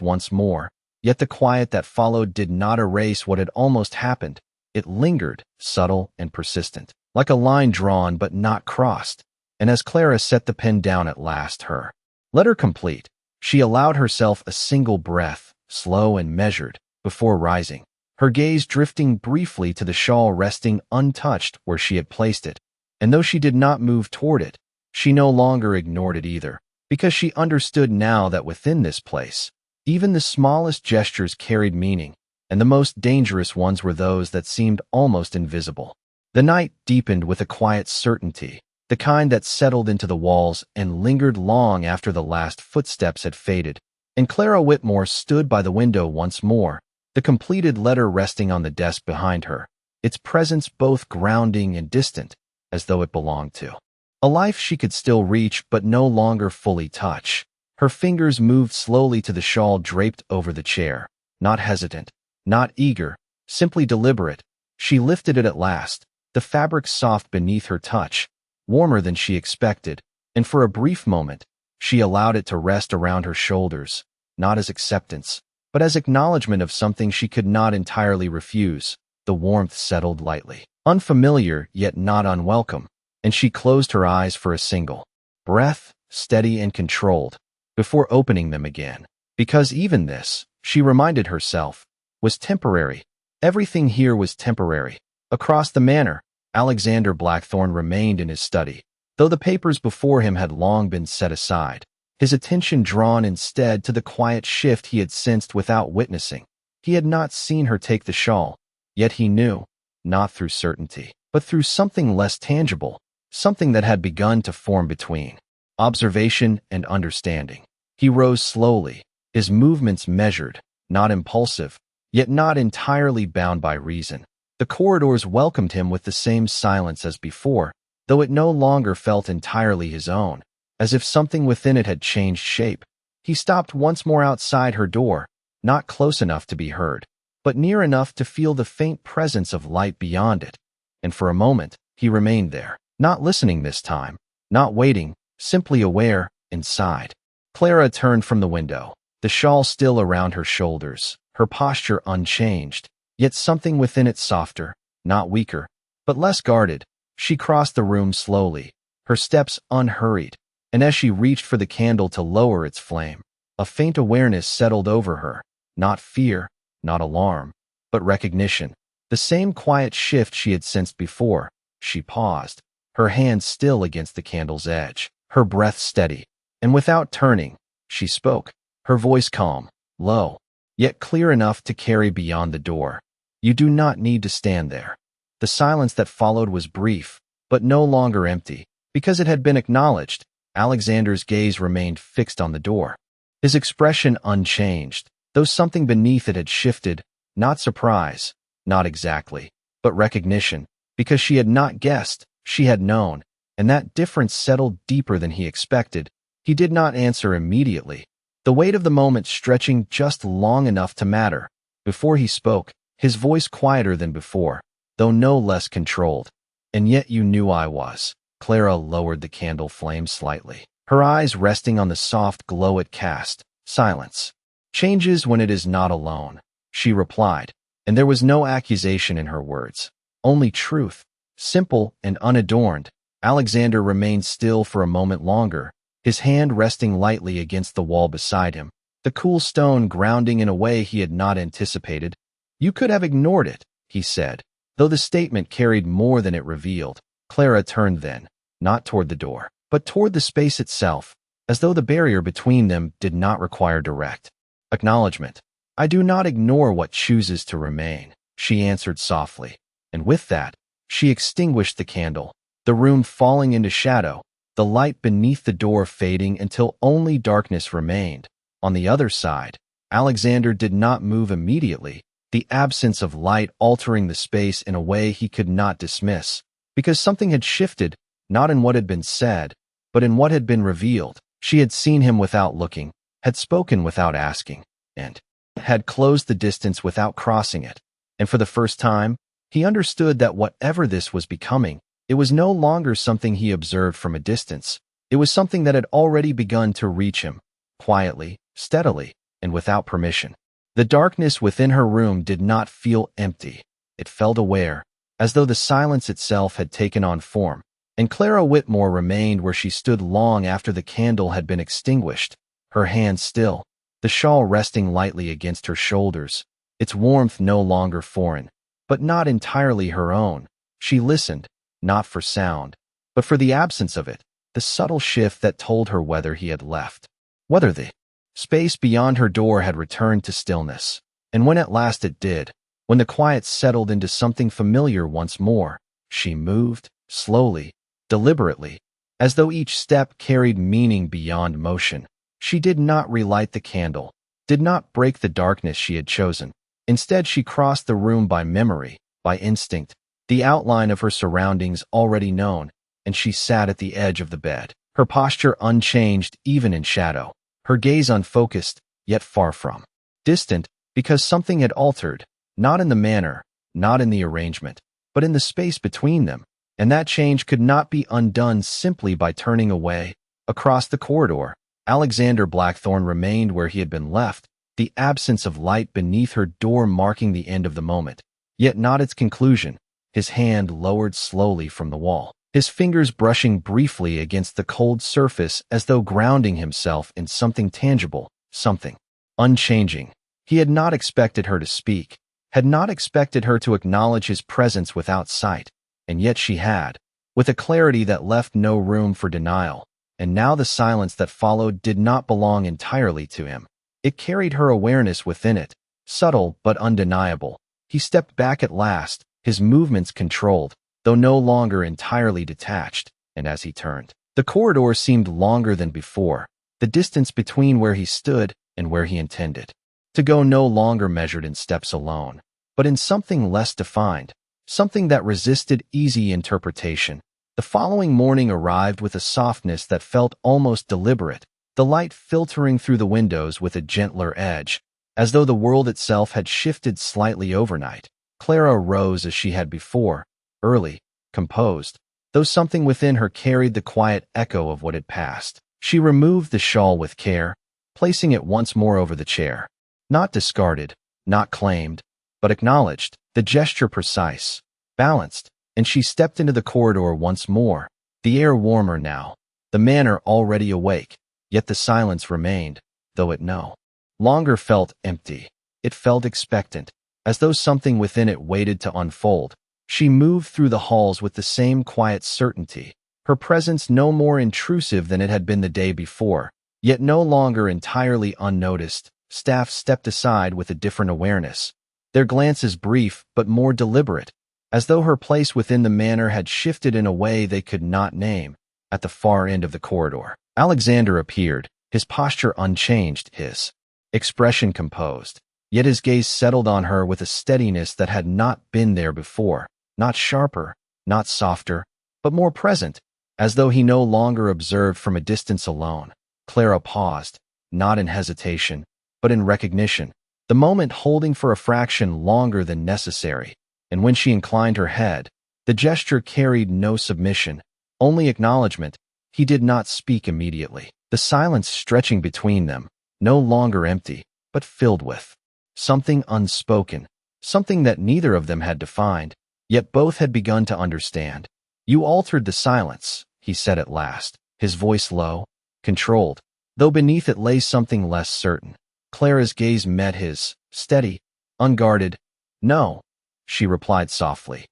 once more, yet the quiet that followed did not erase what had almost happened. It lingered, subtle and persistent, like a line drawn but not crossed, and as Clara set the pen down at last, her letter complete, she allowed herself a single breath, slow and measured, before rising, her gaze drifting briefly to the shawl resting untouched where she had placed it. And though she did not move toward it, she no longer ignored it either, because she understood now that within this place, even the smallest gestures carried meaning, and the most dangerous ones were those that seemed almost invisible. The night deepened with a quiet certainty, the kind that settled into the walls and lingered long after the last footsteps had faded. And Clara Whitmore stood by the window once more, the completed letter resting on the desk behind her, its presence both grounding and distant, as though it belonged to a life she could still reach but no longer fully touch. Her fingers moved slowly to the shawl draped over the chair, not hesitant, not eager, simply deliberate. She lifted it at last, the fabric soft beneath her touch, warmer than she expected, and for a brief moment, she allowed it to rest around her shoulders, not as acceptance, but as acknowledgement of something she could not entirely refuse. The warmth settled lightly, unfamiliar yet not unwelcome, and she closed her eyes for a single breath, steady and controlled, before opening them again. Because even this, she reminded herself, was temporary. Everything here was temporary. Across the manor, Alexander Blackthorne remained in his study, though the papers before him had long been set aside, his attention drawn instead to the quiet shift he had sensed without witnessing. He had not seen her take the shawl, yet he knew, not through certainty, but through something less tangible, something that had begun to form between observation and understanding. He rose slowly, his movements measured, not impulsive, yet not entirely bound by reason. The corridors welcomed him with the same silence as before, though it no longer felt entirely his own, as if something within it had changed shape. He stopped once more outside her door, not close enough to be heard, but near enough to feel the faint presence of light beyond it. And for a moment, he remained there, not listening this time, not waiting, simply aware, inside. Clara turned from the window, the shawl still around her shoulders, her posture unchanged, yet something within it softer, not weaker, but less guarded. She crossed the room slowly, her steps unhurried, and as she reached for the candle to lower its flame, a faint awareness settled over her, not fear, not alarm, but recognition. The same quiet shift she had sensed before. She paused, her hand still against the candle's edge, her breath steady, and without turning, she spoke, her voice calm, low, yet clear enough to carry beyond the door. You do not need to stand there. The silence that followed was brief, but no longer empty, because it had been acknowledged. Alexander's gaze remained fixed on the door, his expression unchanged, though something beneath it had shifted, not surprise, not exactly, but recognition, because she had not guessed, she had known, and that difference settled deeper than he expected. He did not answer immediately, the weight of the moment stretching just long enough to matter. Before he spoke, his voice quieter than before, though no less controlled. And yet you knew I was. Clara lowered the candle flame slightly, her eyes resting on the soft glow it cast. Silence changes when it is not alone, she replied, and there was no accusation in her words, only truth, simple and unadorned. Alexander remained still for a moment longer, his hand resting lightly against the wall beside him, the cool stone grounding in a way he had not anticipated. You could have ignored it, he said, though the statement carried more than it revealed. Clara turned then, not toward the door, but toward the space itself, as though the barrier between them did not require direct acknowledgement. I do not ignore what chooses to remain, she answered softly, and with that, she extinguished the candle, the room falling into shadow, the light beneath the door fading until only darkness remained. On the other side, Alexander did not move immediately, the absence of light altering the space in a way he could not dismiss, because something had shifted, not in what had been said, but in what had been revealed. She had seen him without looking, had spoken without asking, and had closed the distance without crossing it. And for the first time, he understood that whatever this was becoming, it was no longer something he observed from a distance. It was something that had already begun to reach him, quietly, steadily, and without permission. The darkness within her room did not feel empty. It felt aware, as though the silence itself had taken on form. And Clara Whitmore remained where she stood long after the candle had been extinguished, her hand still, the shawl resting lightly against her shoulders, its warmth no longer foreign, but not entirely her own. She listened, not for sound, but for the absence of it, the subtle shift that told her whether he had left, whether the space beyond her door had returned to stillness. And when at last it did, when the quiet settled into something familiar once more, she moved, slowly, deliberately, as though each step carried meaning beyond motion. She did not relight the candle, did not break the darkness she had chosen. Instead, she crossed the room by memory, by instinct, the outline of her surroundings already known, and she sat at the edge of the bed, her posture unchanged even in shadow, her gaze unfocused, yet far from distant, because something had altered, not in the manner, not in the arrangement, but in the space between them, and that change could not be undone simply by turning away. Across the corridor, Alexander Blackthorne remained where he had been left, the absence of light beneath her door marking the end of the moment, yet not its conclusion. His hand lowered slowly from the wall, his fingers brushing briefly against the cold surface as though grounding himself in something tangible, something unchanging. He had not expected her to speak, had not expected her to acknowledge his presence without sight, and yet she had, with a clarity that left no room for denial, and now the silence that followed did not belong entirely to him. It carried her awareness within it, subtle but undeniable. He stepped back at last, his movements controlled, though no longer entirely detached, and as he turned, the corridor seemed longer than before, the distance between where he stood and where he intended to go no longer measured in steps alone, but in something less defined, something that resisted easy interpretation. The following morning arrived with a softness that felt almost deliberate, the light filtering through the windows with a gentler edge, as though the world itself had shifted slightly overnight. Clara rose as she had before, early, composed, though something within her carried the quiet echo of what had passed. She removed the shawl with care, placing it once more over the chair. Not discarded, not claimed, but acknowledged, the gesture precise, balanced, and she stepped into the corridor once more, the air warmer now, the manor already awake, yet the silence remained, though it no longer felt empty. It felt expectant, as though something within it waited to unfold. She moved through the halls with the same quiet certainty, her presence no more intrusive than it had been the day before, yet no longer entirely unnoticed. Staff stepped aside with a different awareness, their glances brief but more deliberate, as though her place within the manor had shifted in a way they could not name. At the far end of the corridor, Alexander appeared, his posture unchanged, his expression composed, yet his gaze settled on her with a steadiness that had not been there before, not sharper, not softer, but more present, as though he no longer observed from a distance alone. Clara paused, not in hesitation, but in recognition, the moment holding for a fraction longer than necessary, and when she inclined her head, the gesture carried no submission, only acknowledgement. He did not speak immediately, the silence stretching between them, no longer empty, but filled with something unspoken, something that neither of them had defined, yet both had begun to understand. "You altered the silence," he said at last, his voice low, controlled, though beneath it lay something less certain. Clara's gaze met his, steady, unguarded. "No," she replied softly.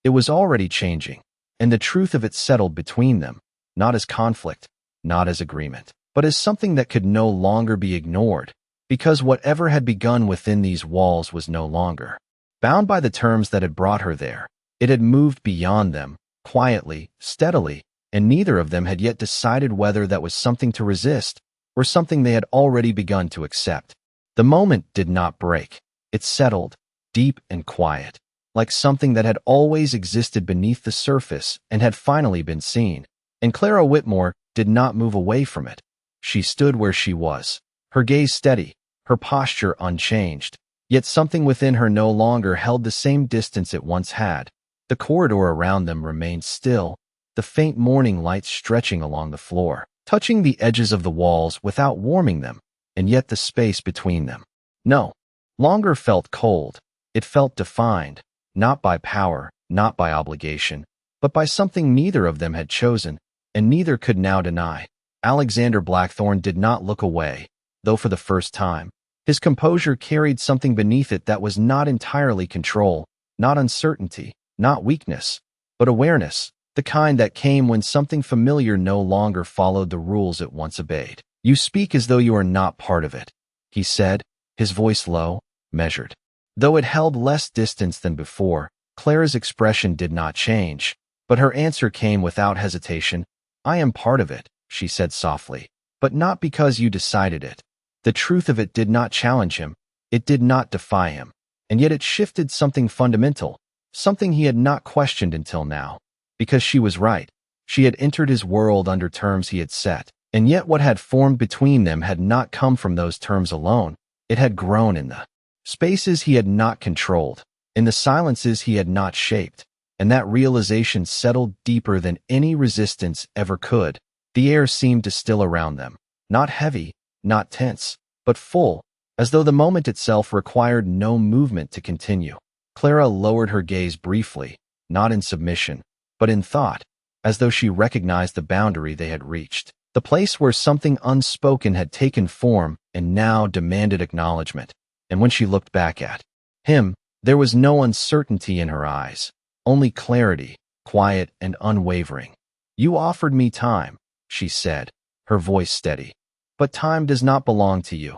It was already changing, and the truth of it settled between them, not as conflict, not as agreement, but as something that could no longer be ignored, because whatever had begun within these walls was no longer bound by the terms that had brought her there. It had moved beyond them, quietly, steadily, and neither of them had yet decided whether that was something to resist or something they had already begun to accept. The moment did not break. It settled, deep and quiet, like something that had always existed beneath the surface and had finally been seen. And Clara Whitmore did not move away from it. She stood where she was, her gaze steady, her posture unchanged, yet something within her no longer held the same distance it once had. The corridor around them remained still, the faint morning light stretching along the floor, touching the edges of the walls without warming them, and yet the space between them no longer felt cold. It felt defined, not by power, not by obligation, but by something neither of them had chosen, and neither could now deny. Alexander Blackthorne did not look away, though for the first time. His composure carried something beneath it that was not entirely control, not uncertainty, not weakness, but awareness, the kind that came when something familiar no longer followed the rules it once obeyed. "You speak as though you are not part of it," he said, his voice low, measured. Though it held less distance than before, Clara's expression did not change. But her answer came without hesitation. I am part of it, she said softly, but not because you decided it. The truth of it did not challenge him. It did not defy him. And yet it shifted something fundamental, something he had not questioned until now. Because she was right. She had entered his world under terms he had set. And yet what had formed between them had not come from those terms alone. It had grown in the spaces he had not controlled, in the silences he had not shaped. And that realization settled deeper than any resistance ever could. The air seemed to still around them. Not heavy, not tense, but full, as though the moment itself required no movement to continue. Clara lowered her gaze briefly, not in submission, but in thought, as though she recognized the boundary they had reached. The place where something unspoken had taken form and now demanded acknowledgement. And when she looked back at him, there was no uncertainty in her eyes, only clarity, quiet and unwavering. You offered me time, she said, her voice steady. But time does not belong to you.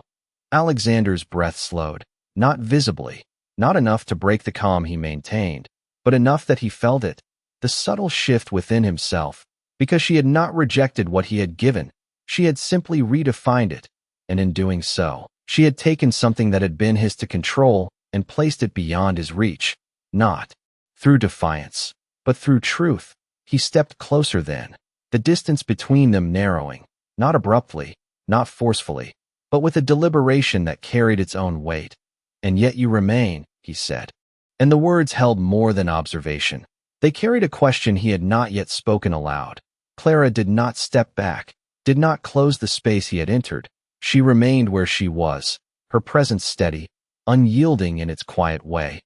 Alexander's breath slowed, not visibly, not enough to break the calm he maintained, but enough that he felt it, the subtle shift within himself. Because she had not rejected what he had given, she had simply redefined it, and in doing so, she had taken something that had been his to control and placed it beyond his reach, not through defiance, but through truth. He stepped closer then, the distance between them narrowing, not abruptly, not forcefully, but with a deliberation that carried its own weight. And yet you remain, he said. And the words held more than observation. They carried a question he had not yet spoken aloud. Clara did not step back, did not close the space he had entered. She remained where she was, her presence steady, unyielding in its quiet way.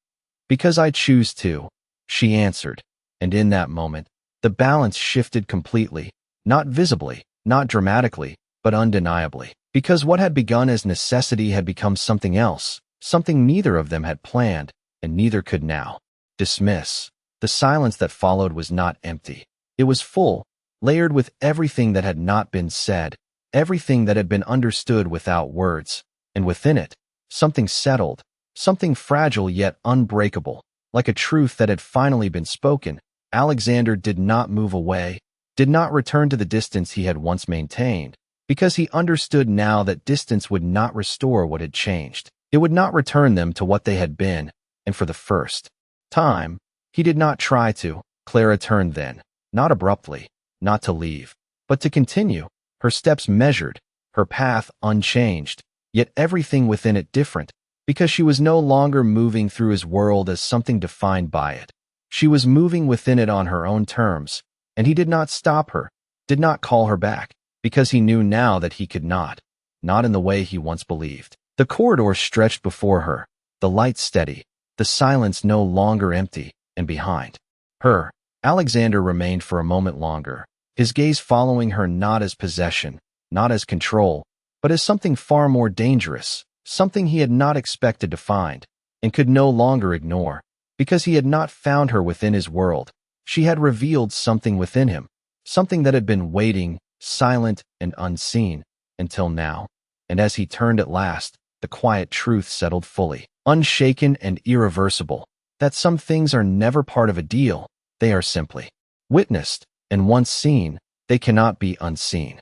Because I choose to, she answered, and in that moment, the balance shifted completely, not visibly, not dramatically, but undeniably. Because what had begun as necessity had become something else, something neither of them had planned, and neither could now dismiss. The silence that followed was not empty. It was full, layered with everything that had not been said, everything that had been understood without words, and within it, something settled, something fragile yet unbreakable, like a truth that had finally been spoken. Alexander did not move away, did not return to the distance he had once maintained, because he understood now that distance would not restore what had changed. It would not return them to what they had been, and for the first time, he did not try to. Clara turned then, not abruptly, not to leave, but to continue, her steps measured, her path unchanged, yet everything within it different, because she was no longer moving through his world as something defined by it. She was moving within it on her own terms, and he did not stop her, did not call her back, because he knew now that he could not in the way he once believed. The corridor stretched before her, the light steady, the silence no longer empty, and behind her, Alexander remained for a moment longer, his gaze following her not as possession, not as control, but as something far more dangerous, something he had not expected to find, and could no longer ignore, because he had not found her within his world. She had revealed something within him, something that had been waiting, silent and unseen, until now. And as he turned at last, the quiet truth settled fully, unshaken and irreversible, that some things are never part of a deal, they are simply witnessed, and once seen, they cannot be unseen.